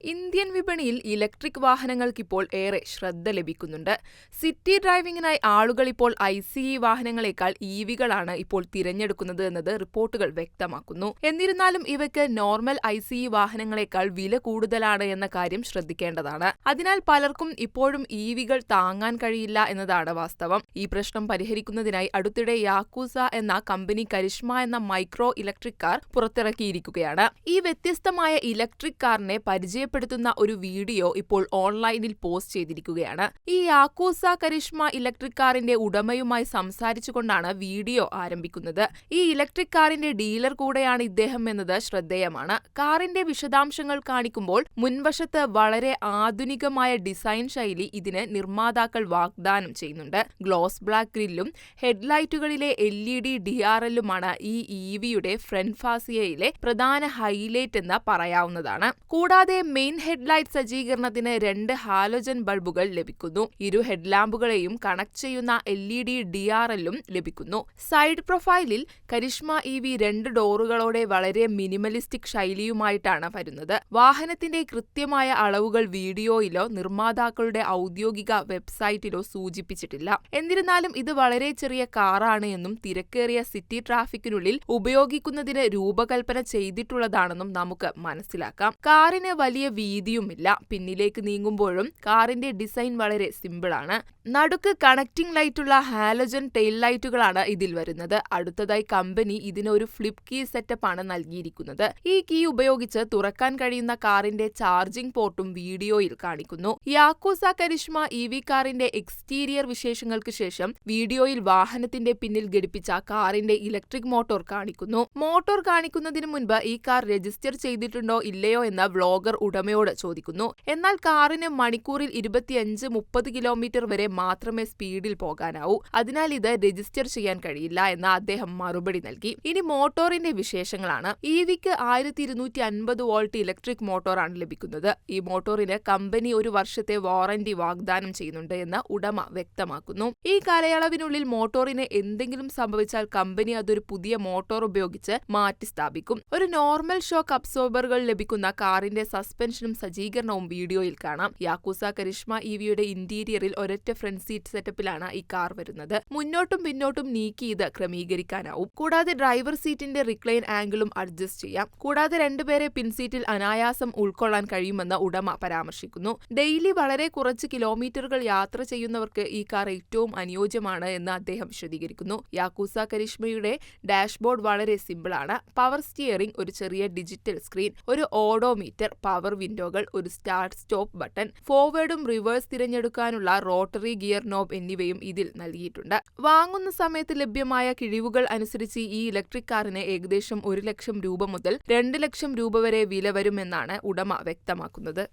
Indian വിപണിയിൽ electric വാഹനങ്ങൾക്കിപ്പോൾ ഏറെ ശ്രദ്ധ ലഭിക്കുന്നുണ്ട്. സിറ്റി ഡ്രൈവിംഗിനായി ആളുകൾ ഇപ്പോൾ ഐസിഇ വാഹനങ്ങളെക്കാൾ ഇവികളാണ് ഇപ്പോൾ തിരഞ്ഞെടുക്കുന്നത് എന്നത് റിപ്പോർട്ടുകൾ വ്യക്തമാക്കുന്നു. എന്നിരുന്നാലും ഇവയ്ക്ക് നോർമൽ ഐസിഇ വാഹനങ്ങളെക്കാൾ വില കൂടുതലാണ് എന്ന കാര്യം ശ്രദ്ധിക്കേണ്ടതാണ്. അതിനാൽ പലർക്കും ഇപ്പോഴും ഇവികൾ താങ്ങാൻ കഴിയില്ല എന്നതാണ് വാസ്തവം. ഈ പ്രശ്നം പരിഹരിക്കുന്നതിനായി അടുത്തിടെ യാക്കൂസ എന്ന കമ്പനി കരിഷ്മ എന്ന മൈക്രോ ഇലക്ട്രിക് കാർ പുറത്തിറക്കിയിരിക്കുകയാണ്. ഈ വ്യത്യസ്തമായ ഇലക്ട്രിക് കാറിനെ പരിചയപ്പെടുത്തുന്ന ഒരു വീഡിയോ ഇപ്പോൾ ഓൺലൈനിൽ പോസ്റ്റ് ചെയ്തിരിക്കുകയാണ്. ഈ യാക്കൂസ കരിഷ്മ ഇലക്ട്രിക് കാറിന്റെ ഉടമയുമായി സംസാരിച്ചുകൊണ്ടാണ് വീഡിയോ ആരംഭിക്കുന്നത്. ഈ ഇലക്ട്രിക് കാറിന്റെ ഡീലർ കൂടെയാണ് ഇദ്ദേഹം എന്നത് ശ്രദ്ധേയമാണ്. കാറിന്റെ വിശദാംശങ്ങൾ കാണിക്കുമ്പോൾ മുൻവശത്ത് വളരെ ആധുനികമായ ഡിസൈൻ ശൈലി ഇതിന് നിർമ്മാതാക്കൾ വാഗ്ദാനം ചെയ്യുന്നുണ്ട്. ഗ്ലോസ് ബ്ലാക്ക് ഗ്രില്ലും ഹെഡ്ലൈറ്റുകളിലെ LED DRLുമാണ് ഈ ഇവിയുടെ ഫ്രണ്ട് ഫാസിയയിലെ പ്രധാന ഹൈലൈറ്റ് എന്ന് പറയാവുന്നതാണ്. കൂടാതെ മെയിൻ ഹെഡ്ലൈറ്റ് സജ്ജീകരണത്തിന് 2 ഹാലോജൻ ബൾബുകൾ ലഭിക്കുന്നു. ഇരു ഹെഡ്ലാമ്പുകളെയും കണക്ട് ചെയ്യുന്ന LED DRLും ലഭിക്കുന്നു. സൈഡ് പ്രൊഫൈലിൽ കരിഷ്മ ഇവി 2 ഡോറുകളോടെ വളരെ മിനിമലിസ്റ്റിക് ശൈലിയുമായിട്ടാണ് വരുന്നത്. വാഹനത്തിന്റെ കൃത്യമായ അളവുകൾ വീഡിയോയിലോ നിർമ്മാതാക്കളുടെ ഔദ്യോഗിക വെബ്സൈറ്റിലോ സൂചിപ്പിച്ചിട്ടില്ല. എന്നിരുന്നാലും ഇത് വളരെ ചെറിയ കാറാണ് എന്നും തിരക്കേറിയ സിറ്റി ട്രാഫിക്കിനുള്ളിൽ ഉപയോഗിക്കുന്നതിന് രൂപകൽപ്പന ചെയ്തിട്ടുള്ളതാണെന്നും നമുക്ക് മനസ്സിലാക്കാം. കാറിന് വലിയ വീതിയുമില്ല. പിന്നിലേക്ക് നീങ്ങുമ്പോഴും കാറിന്റെ ഡിസൈൻ വളരെ സിമ്പിളാണ്. നടുക്ക് കണക്റ്റിംഗ് ലൈറ്റുള്ള ഹാലജൻ ടെയിൽ ലൈറ്റുകളാണ് ഇതിൽ വരുന്നത്. അടുത്തതായി കമ്പനി ഇതിന് ഒരു ഫ്ലിപ്പ് കീ സെറ്റപ്പാണ് നൽകിയിരിക്കുന്നത്. ഈ കീ ഉപയോഗിച്ച് തുറക്കാൻ കഴിയുന്ന കാറിന്റെ ചാർജിംഗ് പോർട്ടും വീഡിയോയിൽ കാണിക്കുന്നു. യാക്കൂസ കരിഷ്മ ഇവി കാറിന്റെ എക്സ്റ്റീരിയർ വിശേഷങ്ങൾക്ക് ശേഷം വീഡിയോയിൽ വാഹനത്തിന്റെ പിന്നിൽ ഘടിപ്പിച്ച കാറിന്റെ ഇലക്ട്രിക് മോട്ടോർ കാണിക്കുന്നു. മോട്ടോർ കാണിക്കുന്നതിന് മുൻപ് ഈ കാർ രജിസ്റ്റർ ചെയ്തിട്ടുണ്ടോ ഇല്ലയോ എന്ന വ്ളോഗർ ഉടമയോട് ചോദിക്കുന്നു. എന്നാൽ കാറിന് മണിക്കൂറിൽ 25-30 കിലോമീറ്റർ വരെ മാത്രമേ സ്പീഡിൽ പോകാനാവൂ. അതിനാൽ ഇത് രജിസ്റ്റർ ചെയ്യാൻ കഴിയില്ല എന്ന് അദ്ദേഹം മറുപടി നൽകി. ഇനി മോട്ടോറിന്റെ വിശേഷങ്ങളാണ്. ഇവിക്ക് 1250 വോൾട്ട് ഇലക്ട്രിക് മോട്ടോറാണ് ലഭിക്കുന്നത്. ഈ മോട്ടോറിന് കമ്പനി 1 വർഷത്തെ വാറന്റി വാഗ്ദാനം ചെയ്യുന്നുണ്ട് എന്ന് ഉടമ വ്യക്തമാക്കുന്നു. ഈ കാലയളവിനുള്ളിൽ മോട്ടോറിന് എന്തെങ്കിലും സംഭവിച്ചാൽ കമ്പനി അതൊരു പുതിയ മോട്ടോർ ഉപയോഗിച്ച് മാറ്റി സ്ഥാപിക്കും. ഒരു നോർമൽ ഷോക്ക് അബ്സോർബറുകൾ ലഭിക്കുന്ന കാറിന്റെ സസ്പെൻഷനും സജ്ജീകരണവും വീഡിയോയിൽ കാണാം. യാക്കൂസ കരിഷ്മ ഇവിയുടെ ഇന്റീരിയറിൽ ഒരൊറ്റ ഫ്രണ്ട് സീറ്റ് സെറ്റപ്പിലാണ് ഈ കാർ വരുന്നത്. മുന്നോട്ടും പിന്നോട്ടും നീക്കി ഇത് ക്രമീകരിക്കാനാവും. കൂടാതെ ഡ്രൈവർ സീറ്റിന്റെ റിക്ലൈൻ ആംഗിളും അഡ്ജസ്റ്റ് ചെയ്യാം. കൂടാതെ 2 പേരെ പിൻസീറ്റിൽ അനായാസം ഉൾക്കൊള്ളാൻ കഴിയുമെന്ന് ഉടമ പരാമർശിക്കുന്നു. ഡെയിലി വളരെ കുറച്ച് കിലോമീറ്ററുകൾ യാത്ര ചെയ്യുന്നവർക്ക് ഈ കാർ ഏറ്റവും അനുയോജ്യമാണ് എന്ന് അദ്ദേഹം വിശദീകരിക്കുന്നു. യാക്കൂസ കരിഷ്മയുടെ ഡാഷ്ബോർഡ് വളരെ സിമ്പിളാണ്. പവർ സ്റ്റിയറിംഗ്, ഒരു ചെറിയ ഡിജിറ്റൽ സ്ക്രീൻ, ഒരു ഓഡോമീറ്റർ, പവർ വിൻഡോകൾ, ഒരു സ്റ്റാർട്ട് സ്റ്റോപ്പ് ബട്ടൺ, ഫോർവേഡും റിവേഴ്സ് തിരഞ്ഞെടുക്കാനുള്ള റോട്ടറി ഗിയർ നോബ് എന്നിവയും ഇതിൽ നൽകിയിട്ടുണ്ട്. വാങ്ങുന്ന സമയത്ത് ലഭ്യമായ കിഴിവുകൾ അനുസരിച്ച് ഈ ഇലക്ട്രിക് കാറിന് ഏകദേശം 1 ലക്ഷം രൂപ മുതൽ 2 ലക്ഷം രൂപ വരെ വില വരുമെന്നാണ് ഉടമ വ്യക്തമാക്കുന്നത്.